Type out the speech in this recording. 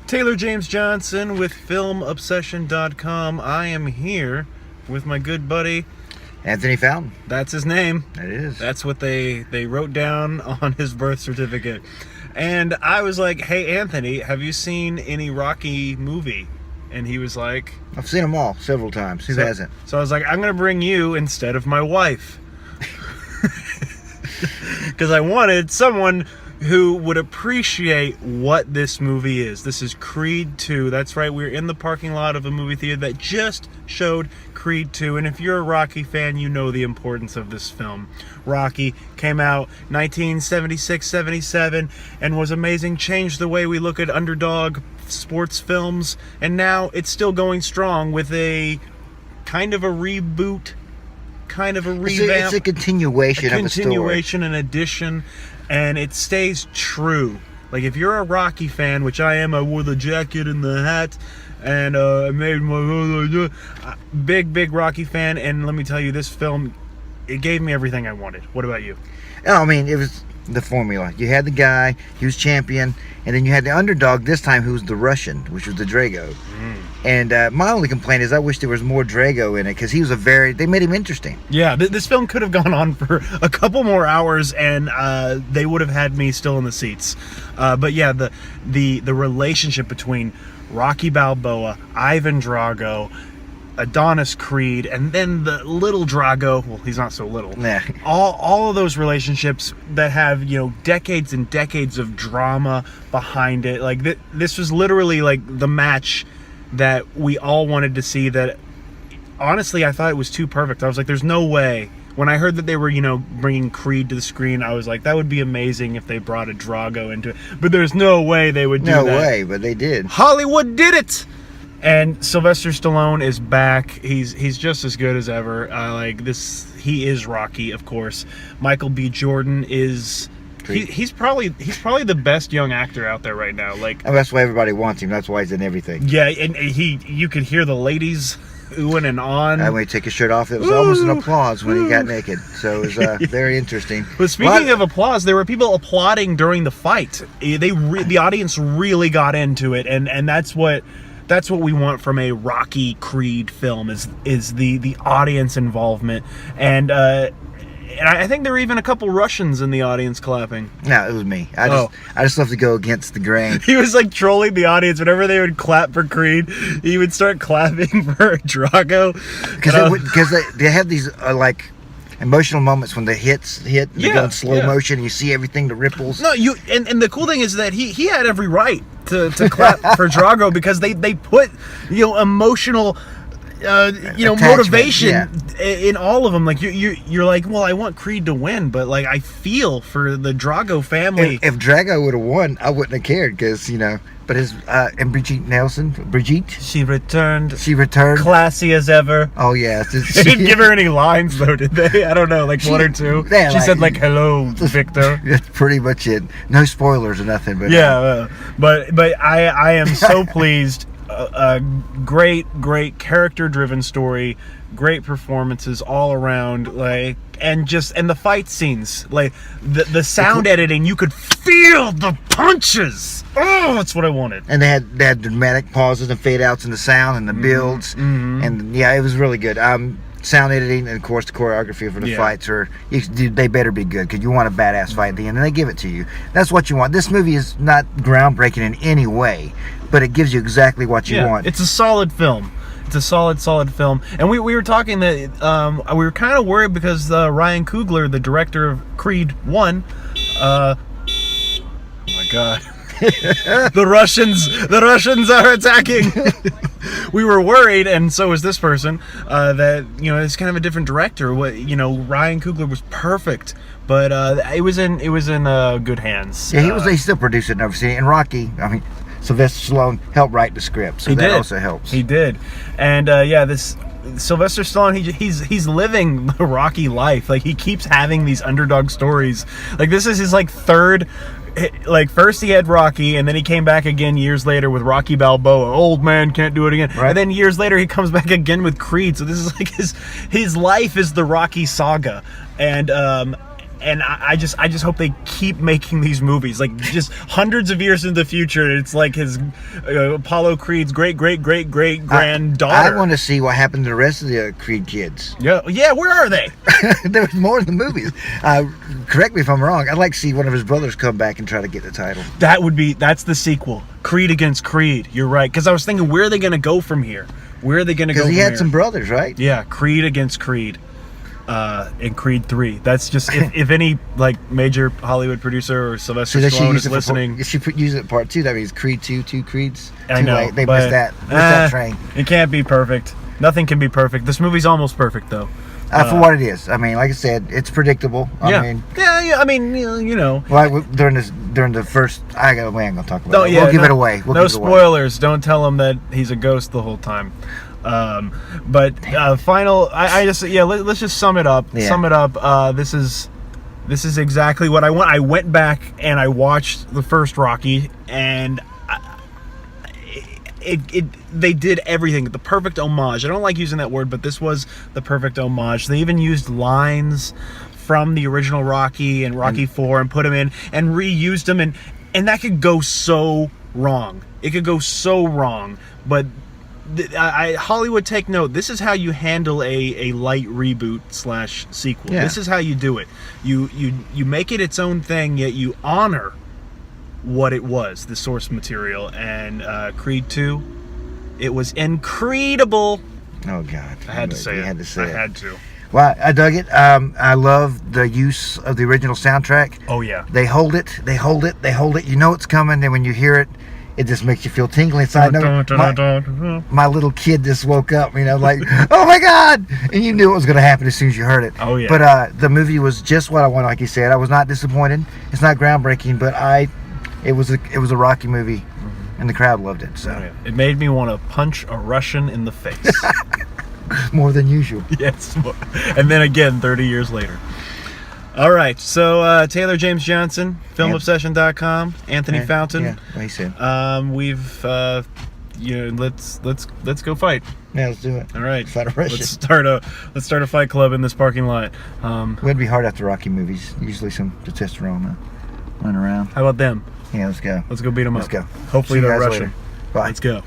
Taylor James Johnson with FilmObsession.com. I am here with my good buddy Anthony Fountain. That's his name. It is. That's what they wrote down on his birth certificate. And I was like, hey, Anthony, have you seen any Rocky movie? And he was like... I've seen them all several times. Who hasn't? So I was like, I'm going to bring you instead of my wife. Because I wanted someone who would appreciate what this movie is. This is Creed 2. That's right, we're in the parking lot of a movie theater that just showed Creed 2. And if you're a Rocky fan, you know the importance of this film. Rocky came out 1976-77 and was amazing. Changed the way we look at underdog sports films. And now it's still going strong with a kind of a reboot, kind of a revamp. It's a continuation of a story. Continuation, an addition. And it stays true. Like, if you're a Rocky fan, which I am, I wore the jacket and the hat, and I made my... Big Rocky fan, and let me tell you, this film, it gave me everything I wanted. What about you? I mean, it was the formula. You had the guy, he was champion, and then you had the underdog this time, who was the Russian, which was the Drago. And my only complaint is I wish there was more Drago in it, because he was they made him interesting. Yeah, this film could have gone on for a couple more hours, and they would have had me still in the seats. But yeah, the relationship between Rocky Balboa, Ivan Drago, Adonis Creed, and then the little Drago, well, he's not so little. Yeah. All of those relationships that have, decades and decades of drama behind it. Like, this was literally like the match that we all wanted to see. That honestly, I thought it was too perfect. I was like, there's no way. When I heard that they were, bringing Creed to the screen, I was like, that would be amazing if they brought a Drago into it. But there's no way they would do that. No way, but they did. Hollywood did it! And Sylvester Stallone is back. He's just as good as ever. He is Rocky, of course. Michael B. Jordan is... He's probably the best young actor out there right now. Like, and that's why everybody wants him. That's why he's in everything. Yeah, and you could hear the ladies oohing and on. And when he took his shirt off, it was almost an applause when he got naked. So it was very interesting. But speaking of applause, there were people applauding during the fight. The audience really got into it, and that's what we want from a Rocky Creed film is the audience involvement. And I think there were even a couple Russians in the audience clapping. No, it was me. I just love to go against the grain. He was like trolling the audience. Whenever they would clap for Creed, he would start clapping for Drago. Because they have these emotional moments when the hits hit, and they go in slow motion, and you see everything, the ripples. No, and the cool thing is that he had every right to clap for Drago, because they put emotional motivation in all of them. Like, you're like, well, I want Creed to win, but like, I feel for the Drago family. If Drago would have won, I wouldn't have cared, because but his and Brigitte Nielsen, she returned classy as ever. Oh yeah. They didn't give her any lines though, did they? I don't know, one or two. Yeah, she said hello, Victor. That's pretty much it. No spoilers or nothing, but but I am so pleased. A great character-driven story, great performances all around, and the fight scenes, the sound editing, you could feel the punches. Oh, that's what I wanted. And they had dramatic pauses and fade outs in the sound and the builds, and it was really good. Sound editing, and of course the choreography for the fights they better be good, because you want a badass fight at the end, and they give it to you. That's what you want. This movie is not groundbreaking in any way, but it gives you exactly what you want. It's a solid film. It's a solid film. And we were talking that we were kind of worried because Ryan Coogler, the director of Creed 1, oh my god. The Russians are attacking. We were worried, and so was this person, that it's kind of a different director. Ryan Coogler was perfect, but it was in good hands. Yeah, he still produced it and overseeing it. And Rocky, Sylvester Stallone helped write the script, so that also helps. He did, and this Sylvester Stallone, he's living the Rocky life. Like, he keeps having these underdog stories. Like, this is his third. Like, first he had Rocky, and then he came back again years later with Rocky Balboa. Old man can't do it again. Right. And then years later he comes back again with Creed. So this is like his life is the Rocky saga. And And I just hope they keep making these movies, like just hundreds of years into the future. It's like his Apollo Creed's great granddaughter. I want to see what happened to the rest of the Creed kids. Yeah. Where are they? There was more in the movies. Correct me if I'm wrong. I'd like to see one of his brothers come back and try to get the title. That's the sequel. Creed against Creed. You're right. Because I was thinking, where are they going to go from here? Where are they going to go? Because he had here? some brothers, right? Yeah, Creed against Creed. In Creed 3. That's just if any like major Hollywood producer or Sylvester Stallone is listening. She use it in part 2. That means Creed 2, 2 Creeds. I know. Late. They missed that train. It can't be perfect. Nothing can be perfect. This movie's almost perfect though. For what it is. I mean, like I said, it's predictable. I mean, you know. Like during the first, we ain't gonna talk about it. Yeah, we'll give it away. No spoilers. Don't tell him that he's a ghost the whole time. Final. Let's just sum it up. Yeah. This is exactly what I want. I went back and I watched the first Rocky, and they did everything. The perfect homage. I don't like using that word, but this was the perfect homage. They even used lines from the original Rocky and Rocky 4 and put them in and reused them, and that could go so wrong. It could go so wrong, but. Hollywood, take note. This is how you handle a light reboot / sequel. Yeah. This is how you do it. You make it its own thing, yet you honor what it was, the source material. And Creed 2, it was incredible. Oh God! I had to say it. I had to. Well, I dug it. I love the use of the original soundtrack. Oh yeah. They hold it. You know it's coming. Then when you hear it, it just makes you feel tingly inside. My little kid just woke up, like, oh my God! And you knew it was going to happen as soon as you heard it. Oh yeah. But the movie was just what I wanted, like you said. I was not disappointed. It's not groundbreaking, but it was a Rocky movie, and the crowd loved it. So it made me want to punch a Russian in the face. More than usual. Yes, and then again 30 years later. All right, so Taylor James Johnson, FilmObsession.com, Anthony Fountain. Yeah, what he said. We've, let's go fight. Yeah, let's do it. All right, Fight a Russian. Let's start a fight club in this parking lot. It'd be hard after Rocky movies. Usually some testosterone running around. How about them? Yeah, let's go. Let's go beat them up. Let's go. Hopefully they're Russian. Later. Bye. Let's go.